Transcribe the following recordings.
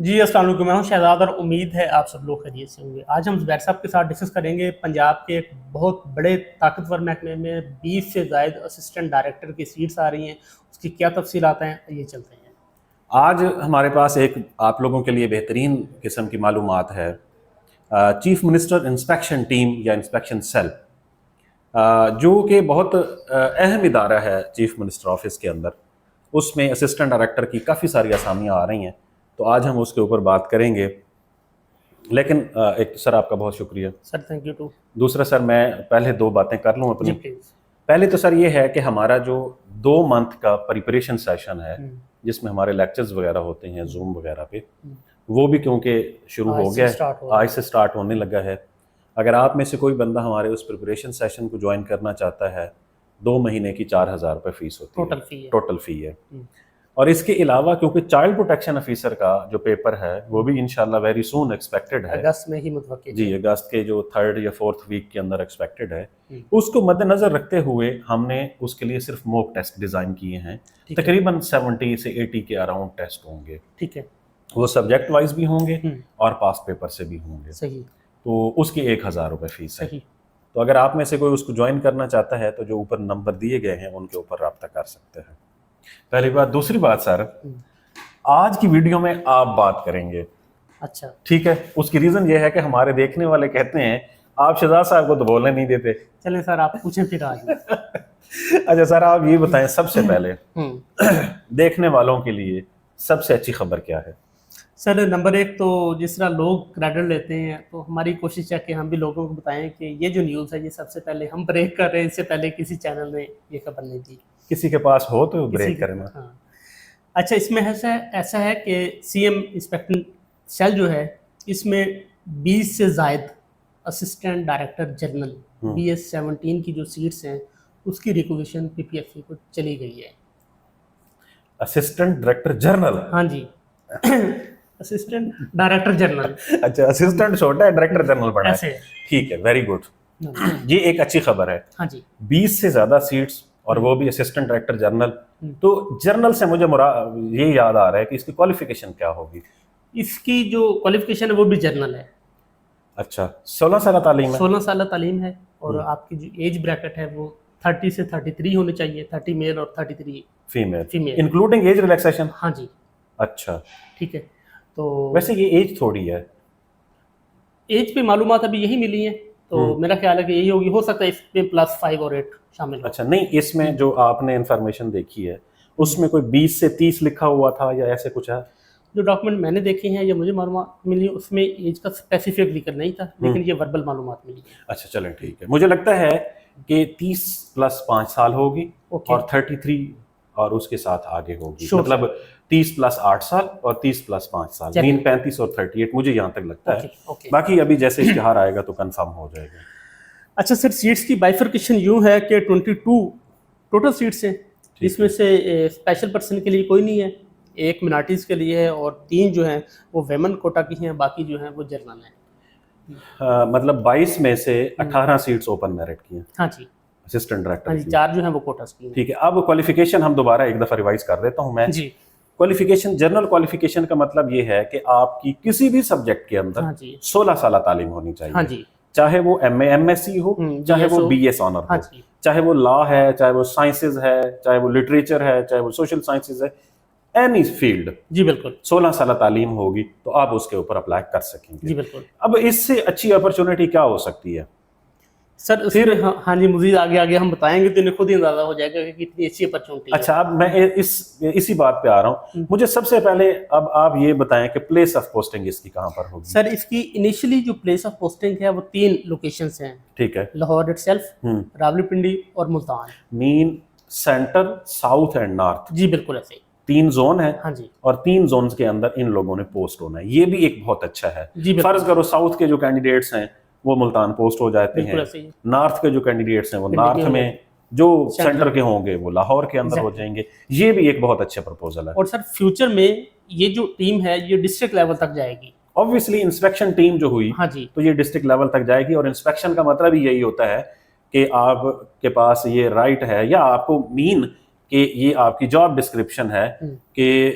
जी अस्सलाम वालेकुम। मैं हूं शहजाद और उम्मीद है आप सब लोग खैरियत से होंगे। आज हम ज़ुबैर साहब के साथ डिस्कस करेंगे पंजाब के एक बहुत बड़े ताकतवर महकमे में 20 से ज़ायद असिस्टेंट डायरेक्टर की सीट्स आ रही हैं, उसकी क्या तफसीलात हैं, ये चलते हैं। आज हमारे पास एक आप लोगों के लिए बेहतरीन किस्म की मालूमात है। चीफ मिनिस्टर इंस्पेक्शन टीम या इंस्पेक्शन सेल, जो कि बहुत अहम इदारा है चीफ मिनिस्टर ऑफिस के अंदर, उसमें असिस्टेंट डायरेक्टर की काफ़ी सारी असामियाँ आ रही हैं। तो आज हम उसके ऊपर बात करेंगे। लेकिन एक तो सर आपका बहुत शुक्रिया। Sir thank you too. दूसरा सर मैं पहले दो बातें कर लूँ जी अपनी। प्लीज़। पहले तो सर ये है कि हमारा जो 2 मंथ का प्रिपरेशन सेशन है, जिसमें हमारे लेक्चर्स वगैरह होते हैं जूम वगैरह पे, वो भी क्योंकि शुरू हो गया है, आज से स्टार्ट होने लगा है। अगर आप में से कोई बंदा हमारे उस प्रिपरेशन सेशन को ज्वाइन करना चाहता है, 2 महीने की 4,000 रुपये फीस होती है, टोटल फ़ी है। और इसके अलावा क्योंकि चाइल्ड प्रोटेक्शन ऑफिसर का जो पेपर है वो भी इंशाल्लाह वेरी सून एक्सपेक्टेड है, अगस्त में ही मुतवक्किल जी, अगस्त के जो 3rd या 4th वीक के अंदर एक्सपेक्टेड है। उसको मद्देनजर रखते हुए हमने उसके लिए सिर्फ मॉक टेस्ट डिज़ाइन किए हैं। तकरीबन 70 से 80 के अराउंड टेस्ट होंगे। ठीक है। वो सब्जेक्ट वाइज भी होंगे और पास पेपर से भी होंगे। सही। तो उसकी 1,000 रुपये फीस है। सही। तो अगर आप में से कोई उसको ज्वाइन करना चाहता है तो जो ऊपर नंबर दिए गए हैं उनके ऊपर रब्ता कर सकते हैं। पहली बात। दूसरी बात सर, आज की वीडियो में आप बात करेंगे। अच्छा ठीक है। उसकी रीजन ये है कि हमारे देखने वाले कहते हैं आप शहजाद साहब को तो बोलने नहीं देते। चलें सर आप पूछें फिर आज। अच्छा सर आप ये बताएं सबसे पहले देखने वालों के लिए सबसे अच्छी खबर क्या है? सर नंबर एक तो जिस तरह लोग क्रेडिट लेते हैं तो हमारी कोशिश है कि हम भी लोगों को बताएं कि ये जो न्यूज़ है ये सबसे पहले हम ब्रेक कर रहे हैं, इससे पहले किसी चैनल ने ये खबर नहीं दी। किसी के पास हो तो ब्रेक करना। हाँ। अच्छा इसमें ऐसा है कि सीएम इंस्पेक्शन सेल जो है इसमें 20 से ज़ायद असिस्टेंट डायरेक्टर जनरल BS 17 की जो सीट्स हैं उसकी रिक्वेशन PPSC को चली गई है। Assistant director general? हाँ जी। Assistant director general. अच्छा, असिस्टेंट छोटा है, डायरेक्टर जनरल बड़ा ऐसे है। ठीक है, वेरी गुड। ये एक अच्छी खबर है। हाँ जी। 20 से ज्यादा सीट्स और वो भी असिस्टेंट डायरेक्टर जनरल। तो जर्नल से मुझे ये याद आ रहा है कि इसकी क्वालिफिकेशन क्या होगी? इसकी जो क्वालिफिकेशन है वो भी जर्नल है। अच्छा, 16 साल तालीम है? 16 साल तालीम है और आपकी जो एज ब्रैकेट है वो 30 से 33 होनी चाहिए, 30 मेल और 33 फीमेल, इंक्लूडिंग एज रिलैक्सेशन? हाँ जी। अच्छा ठीक है। तो वैसे ये एज थोड़ी है, एज पे मालूमात अभी यही मिली है तो मेरा ख्याल है कि यही होगी। हो सकता है इसमें +5 और 8 शामिल हो। अच्छा, नहीं इसमें जो आपने इंफॉर्मेशन देखी है उसमें कोई 20 से 30 लिखा हुआ था या ऐसे कुछ है? जो डॉक्यूमेंट मैंने देखे हैं या मुझे मालूमात मिली उसमें एज का स्पेसिफिक जिक्र नहीं था, लेकिन ये वर्बल मालूमात मिली है। अच्छा चलें ठीक है। मुझे लगता है कि 30 + 5 साल होगी और 33 और उसके साथ आगे होगी। मतलब 30 + 8 साल और 30 + 5 साल, मीन 35 और 38 मुझे यहाँ तक लगता है। बाकी अभी जैसे इश्तिहार आएगा तो कंफर्म हो जाएगा। अच्छा सर, सीट्स की बाइफर्केशन यूँ है कि 22 टोटल सीट्स हैं, जिसमें से स्पेशल पर्सन के लिए कोई नहीं है, एक मिनॉरिटीज़ के लिए है और 3 जो हैं वो वेमन कोटा की हैं, बाकी जो हैं वो जर्नल हैं। मतलब 22 में से 18 सीट्स ओपन मेरिट की हैं। हाँ जी। असिस्टेंट डायरेक्टर हाँ जी, 4 जो हैं वो कोटास की हैं। ठीक है। अब क्वालिफिकेशन हम दोबारा एक दफ़ा रिवाइज कर देता हूँ मैं। जी। क्वालिफिकेशन, जनरल क्वालिफिकेशन का मतलब ये है कि आपकी किसी भी सब्जेक्ट के अंदर 16 साल तालीम होनी चाहिए। हाँ जी। चाहे वो MA MSc हो, चाहे वो BS ऑनर हो, चाहे वो लॉ है, चाहे वो साइंसेज है, चाहे वो लिटरेचर है, चाहे वो सोशल साइंसेज है, एनी फील्ड। जी बिल्कुल। 16 साल तालीम होगी तो आप उसके ऊपर अप्लाई कर सकेंगे। जी बिल्कुल। अब इससे अच्छी अपॉर्चुनिटी क्या हो सकती है सर? फिर हाँ जी, मज़ीद आगे हम बताएंगे तो इन्हें खुद ही अंदाजा हो जाएगा कि कितनी अच्छी अपॉर्चुनिटी है। अच्छा, अब मैं इसी बात पे आ रहा हूँ। मुझे सबसे पहले अब आप ये बताएं कि प्लेस ऑफ पोस्टिंग इसकी कहाँ पर होगी? सर इसकी इनिशियली जो प्लेस ऑफ पोस्टिंग है वो 3 लोकेशंस हैं। ठीक है। लाहौर इटसेल्फ, रावलपिंडी और Multan. Mean centre, south and north? जी बिल्कुल ऐसे 3 जोन है। हाँ जी। और 3 जोन्स के अंदर इन लोगों ने पोस्ट होना है, ये भी एक बहुत अच्छा है। फर्ज करो साउथ के जो कैंडिडेट्स हैं वो मुल्तान पोस्ट हो जाते हैं, नॉर्थ के जो कैंडिडेट्स हैं वो नॉर्थ में, जो सेंटर के होंगे वो लाहौर के अंदर हो जाएंगे। ये भी एक बहुत अच्छा प्रपोजल है। और सर फ्यूचर में ये जो टीम है ये डिस्ट्रिक्ट लेवल तक जाएगी। ऑब्वियसली इंस्पेक्शन टीम जो हुई, हाँ जी, तो ये डिस्ट्रिक्ट लेवल तक जाएगी। और इंस्पेक्शन का मतलब ही यही होता है कि आपके पास ये राइट है या आपको मीन कि ये आपकी जॉब डिस्क्रिप्शन है कि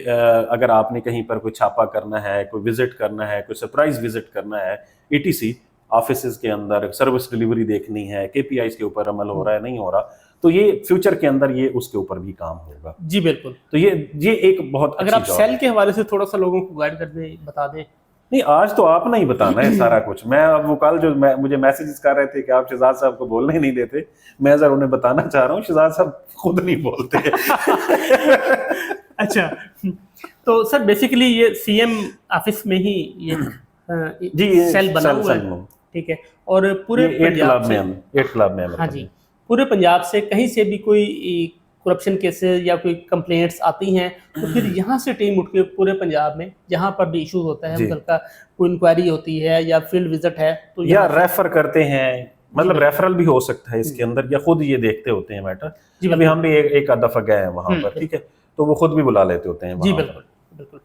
अगर आपने कहीं पर कोई छापा करना है, कोई विजिट करना है, कोई सरप्राइज विजिट करना है, ईटीसी ऑफिसेज के अंदर सर्विस डिलीवरी देखनी है, केपीआईज के ऊपर अमल हो रहा है नहीं हो रहा, तो ये फ्यूचर के अंदर ये उसके ऊपर भी काम होगा। जी बिल्कुल। तो ये एक बहुत अगर आप सेल के हवाले से थोड़ा सा लोगों को गाइड कर दे, बता दें। नहीं, आज तो आप नहीं बताना है सारा कुछ। मैं अब वो कल जो मुझे मैसेजेस कर रहे थे कि आप शहजाद साहब को बोलने ही नहीं देते, मैं जरा उन्हें बताना चाह रहा हूँ, शहजाद साहब खुद नहीं बोलते। अच्छा, तो सर बेसिकली ये सीएम ऑफिस में ही ये जी सेल बना हुआ है, ठीक है। और पूरे पंजाब में, 8 क्लब में, हाँ जी, पूरे पंजाब से कहीं से भी कोई करप्शन केसेस या कोई कंप्लेंट्स आती हैं तो फिर यहाँ से टीम उठ के पूरे पंजाब में जहाँ पर भी इशू होता है, मतलब का कोई इंक्वायरी होती है या फील्ड विजिट है तो या रेफर करते हैं, मतलब रेफरल भी हो सकता है इसके अंदर, या खुद ये देखते होते हैं मैटर। अभी हम भी एक आध दफा गए हैं वहां पर, ठीक है, तो वो खुद भी बुला लेते होते हैं। जी बिल्कुल बिल्कुल।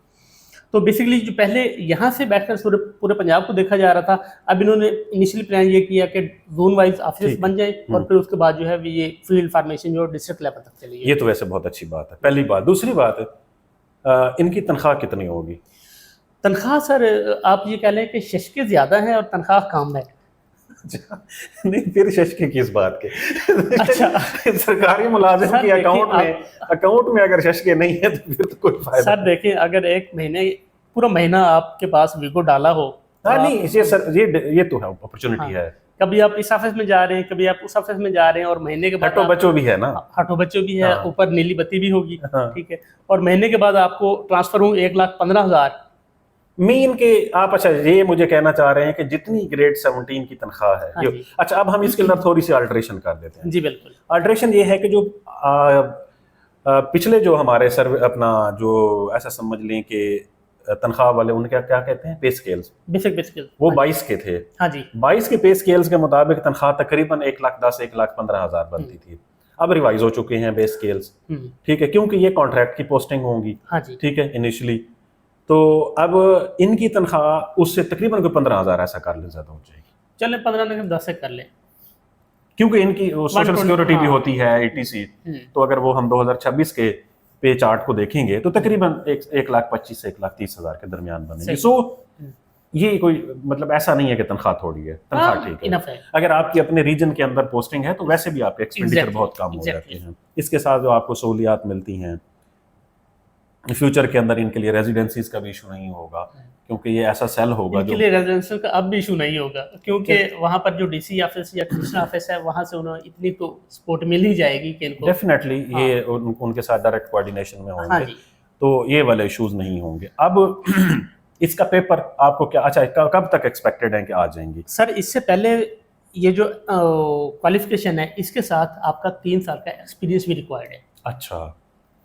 तो बेसिकली जो पहले यहाँ से बैठकर पूरे पंजाब को देखा जा रहा था, अब इन्होंने इनिशियली प्लान ये किया कि जोन वाइज ऑफिस बन जाए और फिर उसके बाद जो है ये फील्ड फॉर्मेशन जो डिस्ट्रिक्ट लेवल तक चली। ये तो वैसे बहुत अच्छी बात है, पहली बात। दूसरी बात है, इनकी तनख्वाह कितनी होगी? तनख्वाह सर आप ये कह लें कि शशके ज्यादा है और तनख्वाह कम है। नहीं, फिर शशके किस बात के? अच्छा, सरकारी मुलाजिम की अकाउंट में अगर शशके नहीं है तो फिर तो कोई फायदा। सर देखिए, अगर एक महीने पूरा महीना आपके पास वीगो डाला हो, हाँ नहीं, ये सर ये तो है, अपॉर्चुनिटी है। कभी आप इस ऑफिस में जा रहे हैं, कभी आप उस ऑफिस में जा रहे हैं, और महीने के बाद हटो बच्चों भी है ना, हटो बच्चों भी है, ऊपर नीली बत्ती भी होगी, ठीक है, और महीने के बाद आपको ट्रांसफर हो 1,15,000 मीन के आप। अच्छा, ये मुझे कहना चाह रहे हैं कि जितनी ग्रेड 17 की तनख्वाह है, हाँ अच्छा अब हम इसके अंदर थोड़ी सी अल्ट्रेशन कर देते हैं। जी बिल्कुल। अल्ट्रेशन ये है कि जो पिछले जो हमारे सर्वे अपना जो ऐसा समझ लें कि तनख्वाह वाले, उनके क्या कहते हैं, पे स्केल्स, बेसिक पे स्केल, वो 22 के थे। हाँ जी, 22 के पे स्केल्स के मुताबिक तनख्वाह तकरीबन 1,10,000 1,15,000 बनती थी। अब रिवाइज हो चुके हैं पे स्केल्स, ठीक है, क्योंकि ये कॉन्ट्रैक्ट की पोस्टिंग होंगी, हाँ जी, ठीक है, इनिशियली। तो अब इनकी तनख्वाह उससे तकरीबन कोई 15,000 ऐसा कर ले, ज्यादा हो जाएगी। चले 15 में 10 से कर ले, क्योंकि इनकी सोशल सिक्योरिटी भी होती है, ईटीसी। तो अगर वो हम 2026 के पे चार्ट को देखेंगे तो तकरीबन 1,25,000 से 1,30,000 के दरमियान बनेगी। सो ये कोई मतलब ऐसा नहीं है कि तनख्वाह थोड़ी है, तनख्वाह ठीक है। अगर आपकी अपने रीजन के अंदर पोस्टिंग है तो वैसे भी आपके एक्सपेंडिचर बहुत कम हो जाते हैं। इसके साथ जो आपको सहूलियात मिलती हैं, फ्यूचर के अंदर इनके लिए रेजिडेंसीज का भी इशू नहीं होगा, क्योंकि ये ऐसा सेल होगा इनके लिए रेजिडेंशियल का अब भी इशू नहीं होगा, क्योंकि वहां पर जो डीसी ऑफिस या कमिश्नर ऑफिस है वहां से उन्हें इतनी तो सपोर्ट मिल ही जाएगी कि इनको डेफिनेटली ये उनके साथ डायरेक्ट कोऑर्डिनेशन में होंगे, तो ये वाले इश्यूज नहीं होंगे। अब इसका पेपर आपको क्या, अच्छा कब तक एक्सपेक्टेड है कि आ जाएंगी? सर इससे पहले ये जो क्वालिफिकेशन है, इसके साथ आपका 3 साल का एक्सपीरियंस भी रिक्वायर्ड है। अच्छा,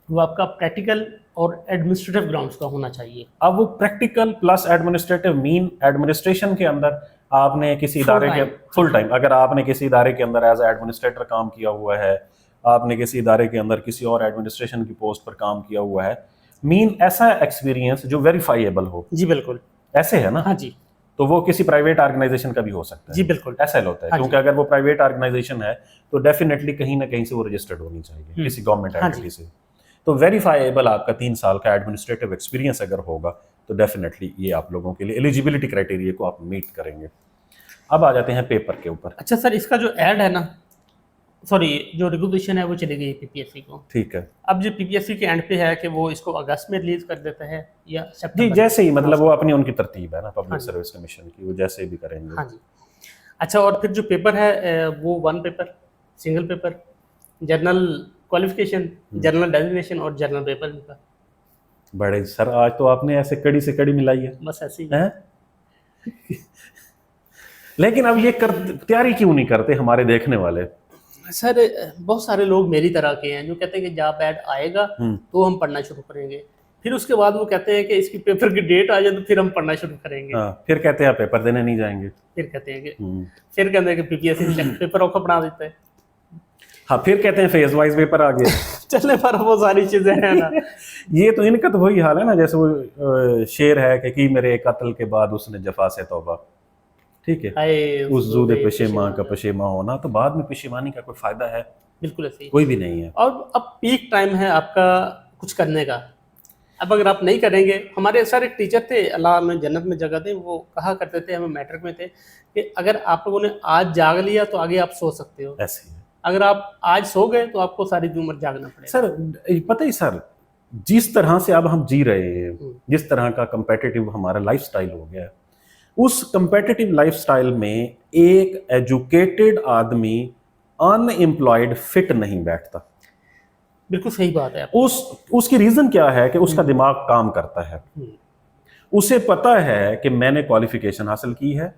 वो आपका प्रैक्टिकल और एडमिनिस्ट्रेटिव ग्राउंड्स का होना चाहिए। अब वो practical plus administrative mean administration के अंदर आपने किसी इदारे के फुल टाइम, अगर आपने किसी इदारे के अंदर एज एडमिनिस्ट्रेटर काम किया हुआ है, आपने किसी इदारे के अंदर किसी और एडमिनिस्ट्रेशन की पोस्ट पर काम किया हुआ है, मीन ऐसा एक्सपीरियंस जो वेरीफाइएबल हो। जी बिल्कुल, ऐसे है ना? हाँ जी। तो वो किसी प्राइवेट ऑर्गेनाइजेशन का भी हो सकता है। जी बिल्कुल, ऐसा होता है, हाँ, क्योंकि अगर वो प्राइवेट ऑर्गेनाइजेशन है तो डेफिनेटली कहीं ना कहीं से वो रजिस्टर्ड होनी चाहिए किसी गवर्नमेंट एंटिटी से। तो वेरीफाइएबल आपका 3 साल का एडमिनिस्ट्रेटिव एक्सपीरियंस अगर होगा तो डेफिनेटली ये आप लोगों के लिए एलिजिबिलिटी क्राइटेरिया को आप मीट करेंगे। अब आ जाते हैं पेपर के ऊपर। अच्छा सर, इसका जो ऐड है ना, सॉरी जो रेगुलेशन है वो चली गई पीपीएससी को, ठीक है। अब जो पीपीएससी के एंड पे है कि वो इसको अगस्त में रिलीज कर देता है या सितंबर? जी, जैसे ही, मतलब वो अपनी उनकी तरतीब है ना पब्लिक सर्विस कमीशन की, वो जैसे भी करेंगे। हाँ जी। अच्छा, और फिर जो पेपर है वो 1 paper, single paper, journal qualification, journal designation और जर्नल पेपर का। बड़े सर, आज तो आपने ऐसे कड़ी से कड़ी मिलाई है, बस ऐसे ही है। लेकिन अब ये तैयारी क्यों नहीं करते हमारे देखने वाले? सर बहुत सारे लोग मेरी तरह के हैं जो कहते हैं कि जब ऐड आएगा तो हम पढ़ना शुरू करेंगे, फिर उसके बाद वो कहते हैं कि इसकी पेपर की डेट आ जाए तो फिर हम पढ़ना शुरू करेंगे। फिर कहते हैं पेपर देने नहीं जाएंगे, फिर कहते हैं कि पीपीएससी पेपर औखा बना देता है। हाँ, फिर कहते हैं फेज वाइज पेपर आ गए। चलने पर वो सारी चीजें हैं ना। ये तो इनका तो वही हाल है ना, जैसे वो शेर है कि मेरे कत्ल के बाद उसने जफा से तौबा, ठीक है, उस जूदे पेशेमा का पेशेमा होना। तो बाद में पेशेमानी का कोई फायदा है? बिल्कुल ऐसे ही। कोई भी नहीं है। और अब पीक टाइम है आपका कुछ करने का। अब अगर आप नहीं करेंगे, हमारे सर एक टीचर थे, अल्लाह में जन्नत में जगह दे, वो कहा करते थे, हमें मैट्रिक में थे, कि अगर आप लोगों ने आज जाग लिया तो आगे आप सो सकते हो, ऐसे ही है। अगर आप आज सो गए तो आपको सारी उम्र जागना पड़ेगा। सर पता ही सर, जिस तरह से अब हम जी रहे हैं, जिस तरह का कंपेटिटिव हमारा लाइफस्टाइल हो गया है, उस कंपेटिटिव लाइफस्टाइल में एक एजुकेटेड आदमी अनएम्प्लॉयड फिट नहीं बैठता। बिल्कुल सही बात है। उसकी रीजन क्या है कि उसका दिमाग काम करता है, उसे पता है कि मैंने क्वालिफिकेशन हासिल की है,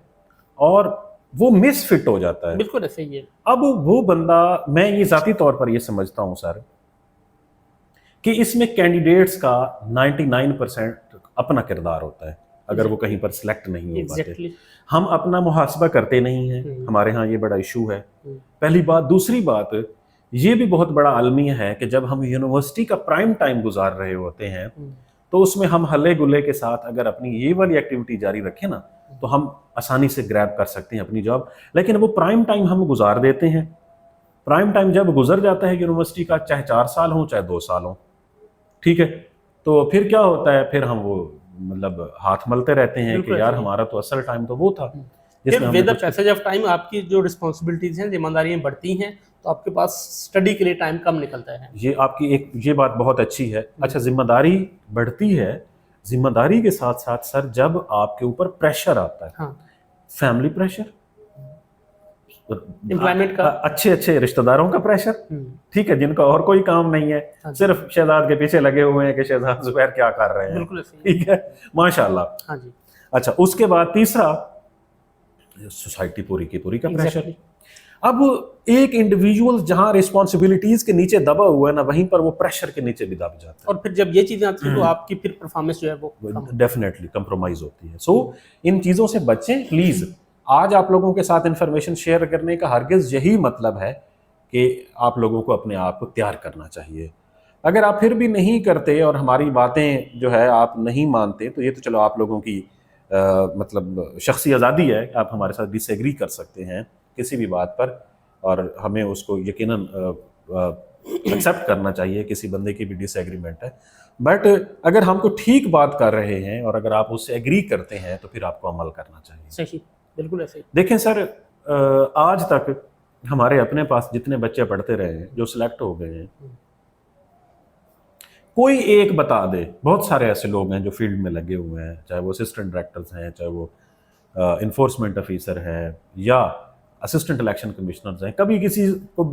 और वो मिसफिट हो जाता है। बिल्कुल ऐसे ही है। अब वो बंदा, मैं ये जाती तौर पर ये समझता हूं सर कि इसमें कैंडिडेट्स का 99% अपना किरदार होता है, अगर वो कहीं पर सिलेक्ट नहीं हो पाते। हम अपना मुहासबा करते नहीं हैं, हमारे यहाँ ये बड़ा इशू है, पहली बात। दूसरी बात, ये भी बहुत बड़ा अलमिया है कि जब हम यूनिवर्सिटी का प्राइम टाइम गुजार रहे होते हैं, तो उसमें हम हल्ले गुल्ले के साथ अगर अपनी ये वाली एक्टिविटी जारी रखें ना, तो हम आसानी से ग्रैब कर सकते हैं अपनी जॉब। लेकिन वो प्राइम टाइम हम गुजार देते हैं। प्राइम टाइम जब गुजर जाता है यूनिवर्सिटी का, चाहे 4 साल हो चाहे 2 साल हो, ठीक है, तो फिर क्या होता है, फिर हम वो मतलब हाथ मलते रहते हैं कि यार हमारा तो असल टाइम तो वो था। With the passage of time आपकी जो रिस्पॉन्सिबिलिटीज हैं, जिम्मेदारियां बढ़ती हैं, तो आपके पास स्टडी के लिए टाइम कम निकलता है। ये आपकी ये बात बहुत अच्छी है। अच्छा, जिम्मेदारी बढ़ती है, जिम्मेदारी के साथ साथ सर जब आपके ऊपर प्रेशर आता है, हाँ। फैमिली प्रेशर, एम्प्लॉयमेंट का, अच्छे रिश्तेदारों का प्रेशर, ठीक है, जिनका और कोई काम नहीं है, हाँ, सिर्फ शहजाद के पीछे लगे हुए हैं कि शहजाद जुबैर क्या कर रहे हैं, ठीक है, माशाल्लाह, हाँ जी। अच्छा, उसके बाद तीसरा, सोसाइटी पूरी की पूरी का प्रेशर। अब एक इंडिविजुअल जहां रिस्पॉन्सिबिलिटीज के नीचे दबा हुआ है ना, वहीं पर वो प्रेशर के नीचे भी दब जाता है, और फिर जब ये चीजें आती हैं तो आपकी फिर परफॉर्मेंस जो है वो डेफिनेटली कंप्रोमाइज होती है। सो इन चीजों से बचें प्लीज। आज आप लोगों के साथ इंफॉर्मेशन शेयर करने का हरगिज यही मतलब है कि आप लोगों को अपने आप को तैयार करना चाहिए। अगर आप फिर भी नहीं करते और हमारी बातें जो है आप नहीं मानते, तो ये तो चलो आप लोगों की मतलब शख्सी आज़ादी है, आप हमारे साथ डिसएग्री कर सकते हैं किसी भी बात पर, और हमें उसको यकीनन एक्सेप्ट करना चाहिए, किसी बंदे की भी डिसएग्रीमेंट है। बट अगर हमको ठीक बात कर रहे हैं और अगर आप उससे एग्री करते हैं तो फिर आपको अमल करना चाहिए। सही, बिल्कुल ऐसे। देखें सर, आज तक हमारे अपने पास जितने बच्चे पढ़ते रहे हैं जो सिलेक्ट हो गए हैं, कोई एक बता दे, बहुत सारे ऐसे लोग हैं जो फील्ड में लगे हुए हैं, चाहे वो असिस्टेंट डायरेक्टर्स हैं, चाहे वो इन्फोर्समेंट ऑफिसर हैं या असिस्टेंट इलेक्शन कमिश्नर्स हैं, कभी किसी को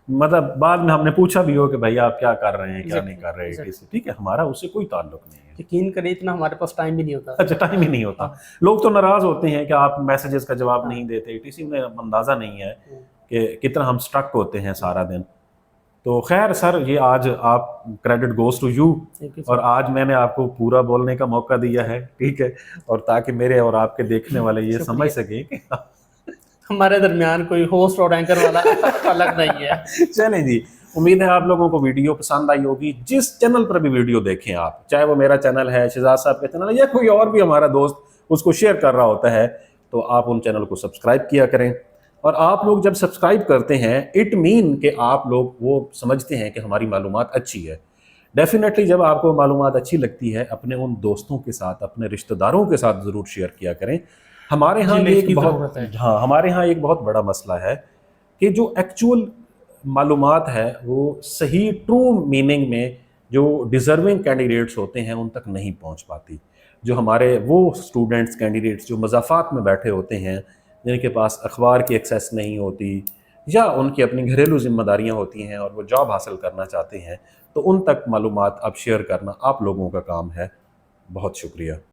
मतलब बाद में हमने पूछा भी हो कि भाई आप क्या कर रहे हैं, क्या नहीं कर रहे हैं, ठीक है, हमारा उससे कोई ताल्लुक नहीं है। यकीन करें, इतना हमारे पास टाइम भी नहीं होता। अच्छा, टाइम ही नहीं होता। लोग तो नाराज होते हैं कि आप मैसेजेस का जवाब नहीं देते, किसी में अंदाजा नहीं है कि कितना हम स्ट्रक होते हैं सारा दिन। तो खैर सर, ये आज आप क्रेडिट गोज टू यू, और आज मैंने आपको पूरा बोलने का मौका दिया है, ठीक है, और ताकि मेरे और आपके देखने वाले ये समझ सके कि हमारे दरमियान कोई होस्ट और एंकर वाला अलग नहीं है। चलें जी, उम्मीद है आप लोगों को वीडियो पसंद आई होगी। जिस चैनल पर भी वीडियो देखें आप, चाहे वो मेरा चैनल है, शहजाद साहब का चैनल है, या कोई और भी हमारा दोस्त उसको शेयर कर रहा होता है, तो आप उन चैनल को सब्सक्राइब किया करें। और आप लोग जब सब्सक्राइब करते हैं, इट मीन कि आप लोग वो समझते हैं कि हमारी मालूमात अच्छी है। डेफिनेटली जब आपको मालूमात अच्छी लगती है, अपने उन दोस्तों के साथ, अपने रिश्तेदारों के साथ ज़रूर शेयर किया करें। हमारे यहाँ हमारे यहाँ एक बहुत बड़ा मसला है कि जो एक्चुअल मालूमात है वो सही ट्रू मीनिंग में जो डिज़र्विंग कैंडिडेट्स होते हैं उन तक नहीं पहुँच पाती। जो हमारे वो स्टूडेंट्स कैंडिडेट्स जो मज़ाफ़ात में बैठे होते हैं, जिनके पास अखबार की एक्सेस नहीं होती, या उनकी अपनी घरेलू जिम्मेदारियां होती हैं और वो जॉब हासिल करना चाहते हैं, तो उन तक मालूमात अब शेयर करना आप लोगों का काम है। बहुत शुक्रिया।